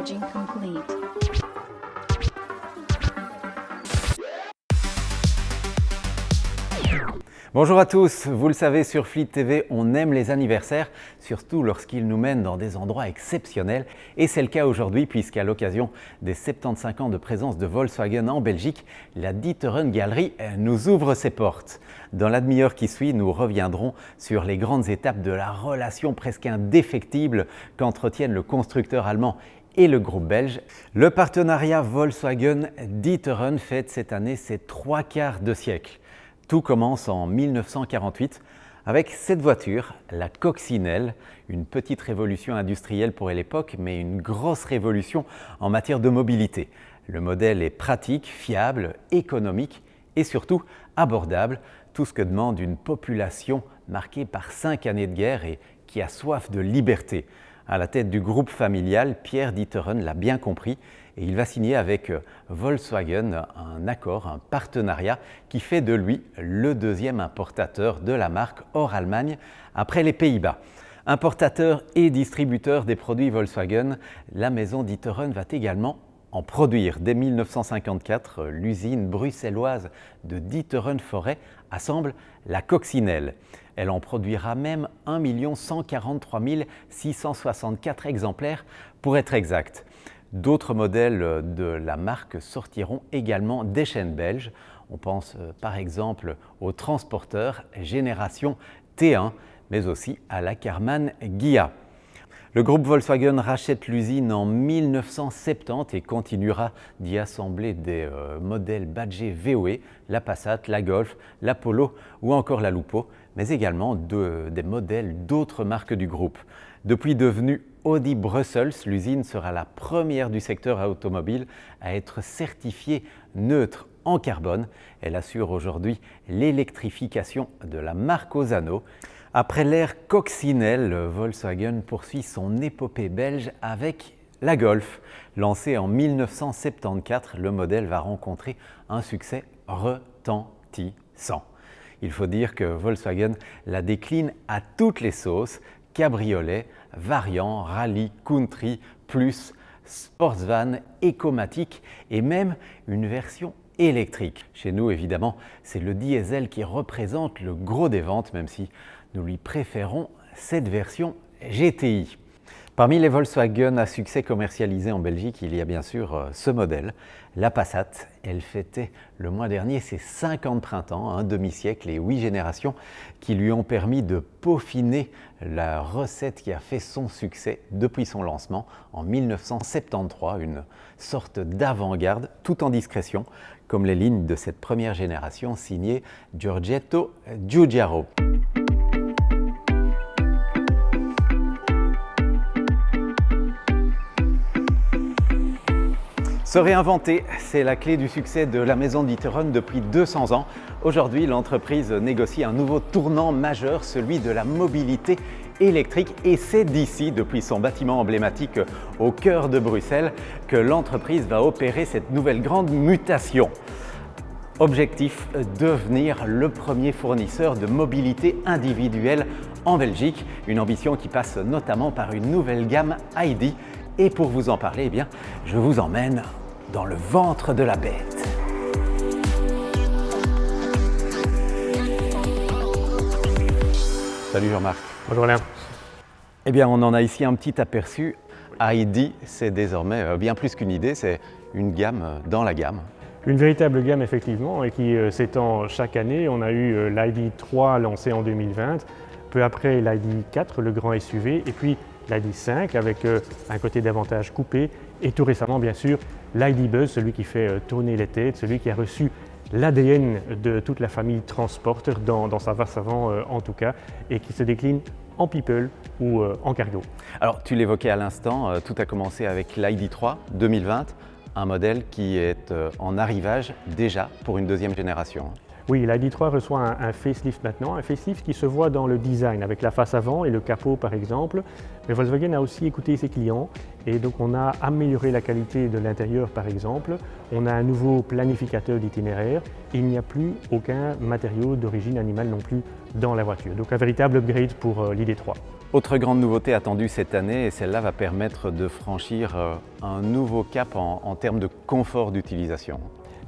Charging complete. Bonjour à tous, vous le savez, sur Fleet TV, on aime les anniversaires, surtout lorsqu'ils nous mènent dans des endroits exceptionnels. Et c'est le cas aujourd'hui, puisqu'à l'occasion des 75 ans de présence de Volkswagen en Belgique, la D'Ieteren Galerie nous ouvre ses portes. Dans la demi-heure qui suit, nous reviendrons sur les grandes étapes de la relation presque indéfectible qu'entretiennent le constructeur allemand et le groupe belge. Le partenariat Volkswagen-D'Ieteren fête cette année ses 3/4 de siècle. Tout commence en 1948 avec cette voiture, la Coccinelle, une petite révolution industrielle pour l'époque, mais une grosse révolution en matière de mobilité. Le modèle est pratique, fiable, économique et surtout abordable, tout ce que demande une population marquée par 5 années de guerre et qui a soif de liberté. À la tête du groupe familial, Pierre D'Ieteren l'a bien compris et il va signer avec Volkswagen un accord, un partenariat qui fait de lui le deuxième importateur de la marque hors Allemagne après les Pays-Bas. Importateur et distributeur des produits Volkswagen, la maison D'Ieteren va également en produire. Dès 1954, l'usine bruxelloise de D'Ieteren Forêt assemble la Coccinelle. Elle en produira même 1 143 664 exemplaires pour être exact. D'autres modèles de la marque sortiront également des chaînes belges. On pense par exemple au Transporteur génération T1, mais aussi à la Karmann Ghia. Le groupe Volkswagen rachète l'usine en 1970 et continuera d'y assembler des modèles badgés VOE, la Passat, la Golf, la Polo ou encore la Lupo, mais également des modèles d'autres marques du groupe. Depuis devenue Audi Brussels, l'usine sera la première du secteur automobile à être certifiée neutre en carbone. Elle assure aujourd'hui l'électrification de la marque aux anneaux. Après l'ère Coccinelle, Volkswagen poursuit son épopée belge avec la Golf. Lancée en 1974, le modèle va rencontrer un succès retentissant. Il faut dire que Volkswagen la décline à toutes les sauces: cabriolet, variant, rallye, country, plus, sportsvan, écomatique et même une version électrique. Chez nous, évidemment, c'est le diesel qui représente le gros des ventes, même si nous lui préférons cette version GTI. Parmi les Volkswagen à succès commercialisés en Belgique, il y a bien sûr ce modèle, la Passat. Elle fêtait le mois dernier ses 50 printemps, un demi-siècle et 8 générations qui lui ont permis de peaufiner la recette qui a fait son succès depuis son lancement en 1973, une sorte d'avant-garde tout en discrétion, comme les lignes de cette première génération signée Giorgetto Giugiaro. Se réinventer, c'est la clé du succès de la maison D'Ieteren depuis 200 ans. Aujourd'hui, l'entreprise négocie un nouveau tournant majeur, celui de la mobilité électrique. Et c'est d'ici, depuis son bâtiment emblématique au cœur de Bruxelles, que l'entreprise va opérer cette nouvelle grande mutation. Objectif, devenir le premier fournisseur de mobilité individuelle en Belgique. Une ambition qui passe notamment par une nouvelle gamme ID. Et pour vous en parler, eh bien, je vous emmène dans le ventre de la bête. Salut Jean-Marc. Bonjour Alain. Eh bien, on en a ici un petit aperçu. ID, c'est désormais bien plus qu'une idée, c'est une gamme dans la gamme. Une véritable gamme effectivement et qui s'étend chaque année. On a eu l'ID 3 lancé en 2020, peu après l'ID 4, le grand SUV, et puis l'ID 5 avec un côté davantage coupé, et tout récemment bien sûr l'ID Buzz, celui qui fait tourner les têtes, celui qui a reçu l'ADN de toute la famille Transporter dans sa face avant en tout cas, et qui se décline en people ou en cargo. Alors tu l'évoquais à l'instant, tout a commencé avec l'ID 3 2020, un modèle qui est en arrivage déjà pour une deuxième génération. Oui, l'ID3 reçoit un facelift maintenant, un facelift qui se voit dans le design avec la face avant et le capot par exemple. Mais Volkswagen a aussi écouté ses clients et donc on a amélioré la qualité de l'intérieur par exemple. On a un nouveau planificateur d'itinéraire et il n'y a plus aucun matériau d'origine animale non plus dans la voiture. Donc un véritable upgrade pour l'ID3. Autre grande nouveauté attendue cette année, et celle-là va permettre de franchir un nouveau cap en termes de confort d'utilisation.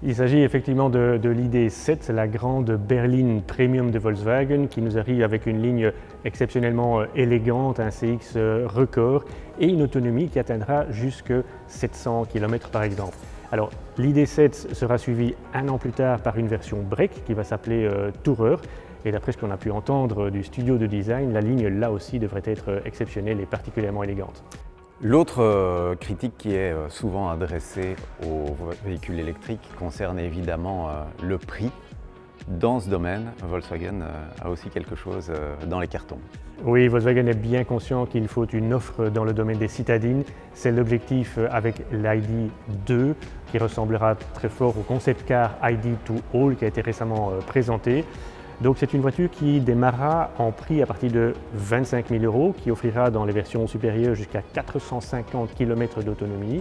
Il s'agit effectivement de l'ID7, la grande berline premium de Volkswagen qui nous arrive avec une ligne exceptionnellement élégante, un CX record et une autonomie qui atteindra jusque 700 km par exemple. Alors l'ID7 sera suivi un an plus tard par une version break qui va s'appeler Tourer. Et d'après ce qu'on a pu entendre du studio de design, la ligne là aussi devrait être exceptionnelle et particulièrement élégante. L'autre critique qui est souvent adressée aux véhicules électriques concerne évidemment le prix. Dans ce domaine, Volkswagen a aussi quelque chose dans les cartons. Oui, Volkswagen est bien conscient qu'il faut une offre dans le domaine des citadines. C'est l'objectif avec l'ID2 qui ressemblera très fort au concept car ID2All qui a été récemment présenté. Donc c'est une voiture qui démarrera en prix à partir de 25 000 €, qui offrira dans les versions supérieures jusqu'à 450 km d'autonomie.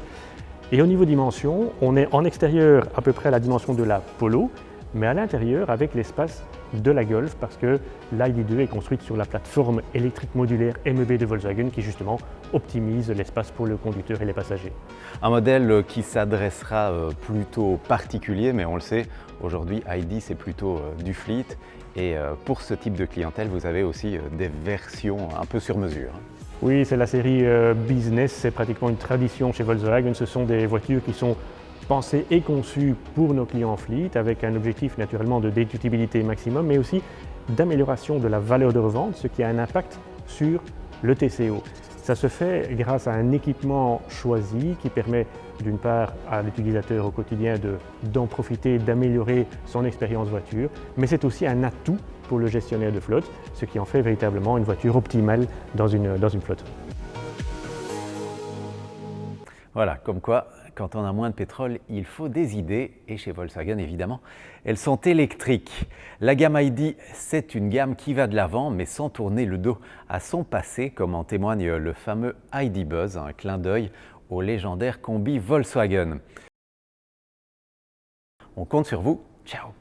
Et au niveau dimension, on est en extérieur à peu près à la dimension de la Polo, mais à l'intérieur avec l'espace de la Golf parce que l'ID2 est construite sur la plateforme électrique modulaire MEB de Volkswagen qui justement optimise l'espace pour le conducteur et les passagers. Un modèle qui s'adressera plutôt aux particuliers, mais on le sait, aujourd'hui ID c'est plutôt du fleet. Et pour ce type de clientèle, vous avez aussi des versions un peu sur mesure. Oui, c'est la série Business, c'est pratiquement une tradition chez Volkswagen. Ce sont des voitures qui sont pensées et conçues pour nos clients fleet avec un objectif naturellement de déductibilité maximum, mais aussi d'amélioration de la valeur de revente, ce qui a un impact sur le TCO. Ça se fait grâce à un équipement choisi qui permet d'une part à l'utilisateur au quotidien d'en profiter, d'améliorer son expérience voiture, mais c'est aussi un atout pour le gestionnaire de flotte, ce qui en fait véritablement une voiture optimale dans une flotte. Voilà, comme quoi, quand on a moins de pétrole, il faut des idées, et chez Volkswagen évidemment, elles sont électriques. La gamme ID, c'est une gamme qui va de l'avant, mais sans tourner le dos à son passé, comme en témoigne le fameux ID Buzz, un clin d'œil au légendaire combi Volkswagen. On compte sur vous, ciao!